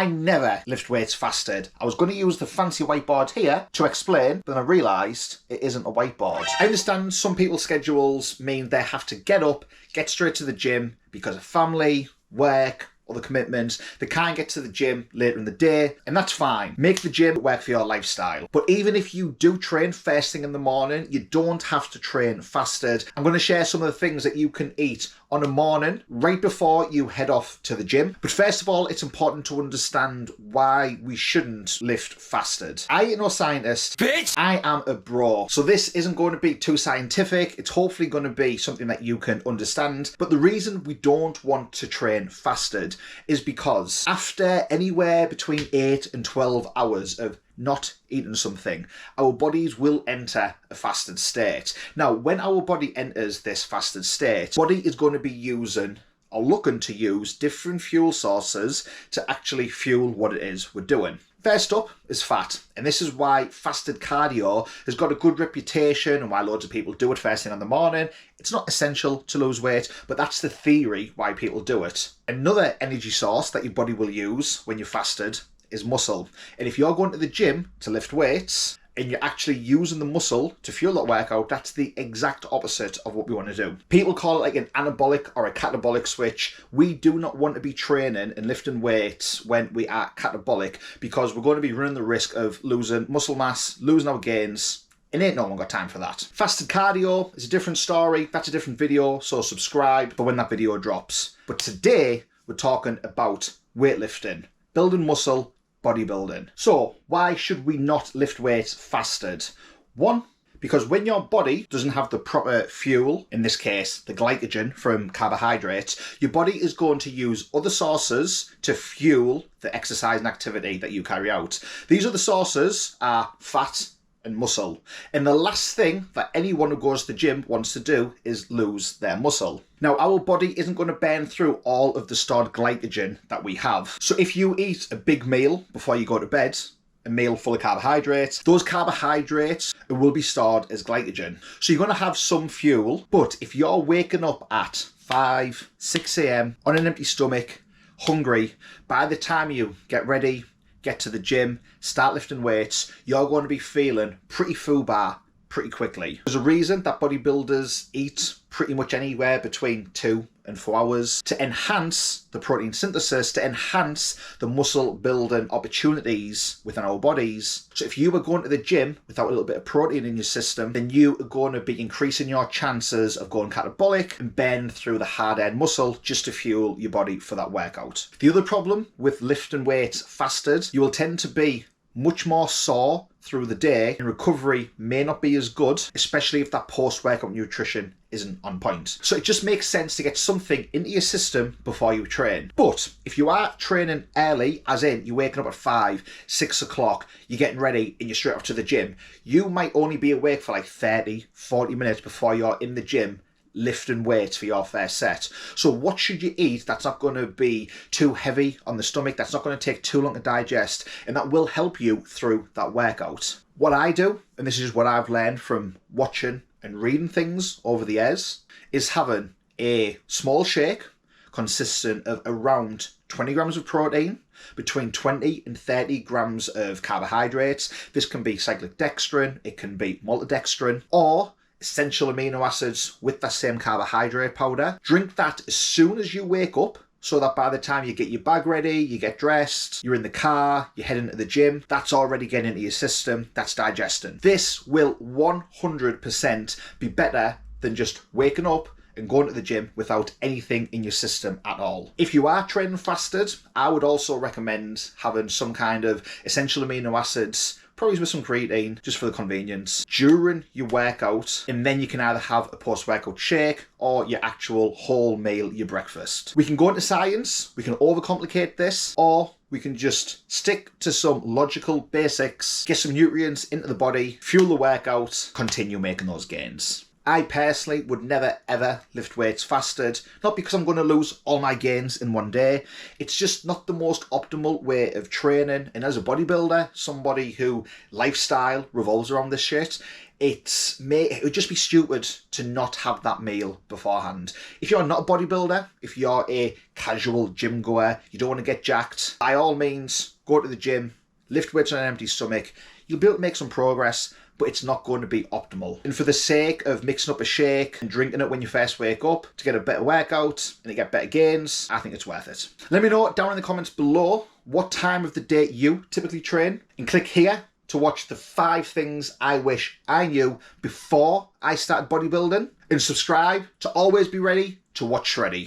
I never lift weights fasted. I was going to use the fancy whiteboard here to explain, but then I realised it isn't a whiteboard. I understand some people's schedules mean they have to get up, get straight to the gym because of family, work, other commitments. They can't get to the gym later in the day, and that's fine. Make the gym work for your lifestyle. But even if you do train first thing in the morning, you don't have to train fasted. I'm going to share some of the things that you can eat on a morning right before you head off to the gym. But first of all, it's important to understand why we shouldn't lift fasted. I ain't no scientist. Bitch! I am a bro. So this isn't going to be too scientific. It's hopefully going to be something that you can understand. But the reason we don't want to train fasted is because after anywhere between 8 and 12 hours of not eating something, our bodies will enter a fasted state. Now, when our body enters this fasted state, body is going to be using or looking to use different fuel sources to actually fuel what it is we're doing. First up is fat, and this is why fasted cardio has got a good reputation and why loads of people do it first thing in the morning. It's not essential to lose weight, but that's the theory why people do it. Another energy source that your body will use when you're fasted is muscle. And if you're going to the gym to lift weights and you're actually using the muscle to fuel that workout, that's the exact opposite of what we want to do. People call it like an anabolic or a catabolic switch. We do not want to be training and lifting weights when we are catabolic, because we're going to be running the risk of losing muscle mass, losing our gains, and ain't no one got time for that. Fasted cardio is a different story. That's a different video, so subscribe for when that video drops. But today, we're talking about weightlifting, building muscle, bodybuilding. So why should we not lift weights fasted? One, because when your body doesn't have the proper fuel, in this case the glycogen from carbohydrates, your body is going to use other sources to fuel the exercise and activity that you carry out. These other sources are fat and muscle. And the last thing that anyone who goes to the gym wants to do is lose their muscle. Now, our body isn't going to burn through all of the stored glycogen that we have. So if you eat a big meal before you go to bed, a meal full of carbohydrates, those carbohydrates will be stored as glycogen. So you're going to have some fuel, but if you're waking up at 5, 6 a.m. on an empty stomach, hungry, by the time you get ready, get to the gym, start lifting weights, you're going to be feeling pretty fubar pretty quickly. There's a reason that bodybuilders eat pretty much anywhere between 2 and 4 hours to enhance the protein synthesis, to enhance the muscle building opportunities within our bodies. So if you were going to the gym without a little bit of protein in your system, then you are going to be increasing your chances of going catabolic and burn through the hard-earned muscle just to fuel your body for that workout. The other problem with lifting weights fasted, you will tend to be much more sore through the day, and recovery may not be as good, especially if that post-workout nutrition isn't on point. So it just makes sense to get something into your system before you train. But if you are training early, as in you're waking up at 5, 6 o'clock, you're getting ready and you're straight off to the gym, you might only be awake for like 30, 40 minutes before you're in the gym lifting weights for your first set. So what should you eat that's not going to be too heavy on the stomach, that's not going to take too long to digest, and that will help you through that workout? What I do, and this is what I've learned from watching and reading things over the years, is having a small shake consisting of around 20 grams of protein, between 20 and 30 grams of carbohydrates. This can be cyclic dextrin, it can be maltodextrin, or essential amino acids with that same carbohydrate powder. Drink that as soon as you wake up, so that by the time you get your bag ready, you get dressed, you're in the car, you're heading to the gym, that's already getting into your system, that's digesting. This will 100% be better than just waking up and going to the gym without anything in your system at all. If you are training fasted, I would also recommend having some kind of essential amino acids, probably with some creatine, just for the convenience, during your workout, and then you can either have a post-workout shake or your actual whole meal, your breakfast. We can go into science, we can overcomplicate this, or we can just stick to some logical basics, get some nutrients into the body, fuel the workout, continue making those gains. I personally would never ever lift weights fasted, not because I'm going to lose all my gains in one day. It's just not the most optimal way of training, and as a bodybuilder, somebody who lifestyle revolves around this shit, it would just be stupid to not have that meal beforehand. If you're not a bodybuilder, if you're a casual gym goer, you don't want to get jacked, by all means, go to the gym, lift weights on an empty stomach. You'll be able to make some progress, but it's not going to be optimal. And for the sake of mixing up a shake and drinking it when you first wake up to get a better workout and to get better gains, I think it's worth it. Let me know down in the comments below what time of the day you typically train, and click here to watch the 5 things I wish I knew before I started bodybuilding, and subscribe to always be ready to watch Shreddy.